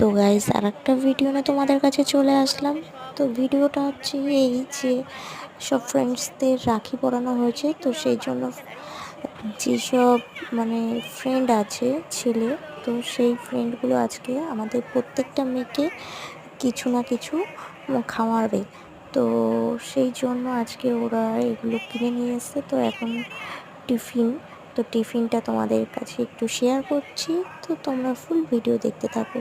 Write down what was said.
তো গাইস আরেকটা ভিডিও নিয়ে তোমাদের কাছে চলে আসলাম। তো ভিডিওটা হচ্ছে এই যে সব ফ্রেন্ডসদের রাখি পরানো হয়েছে, তো সেই জন্য যেসব মানে ফ্রেন্ড আছে ছেলে, তো সেই ফ্রেন্ডগুলো আজকে আমাদের প্রত্যেকটা মেয়েকে কিছু না কিছু খাওয়াবে। তো সেই জন্য আজকে ওরা এগুলো কিনে নিয়ে এসছে। তো এখন টিফিন, তো টিফিনটা তোমাদের কাছে একটু শেয়ার করছি, তো তোমরা ফুল ভিডিও দেখতে থাকো।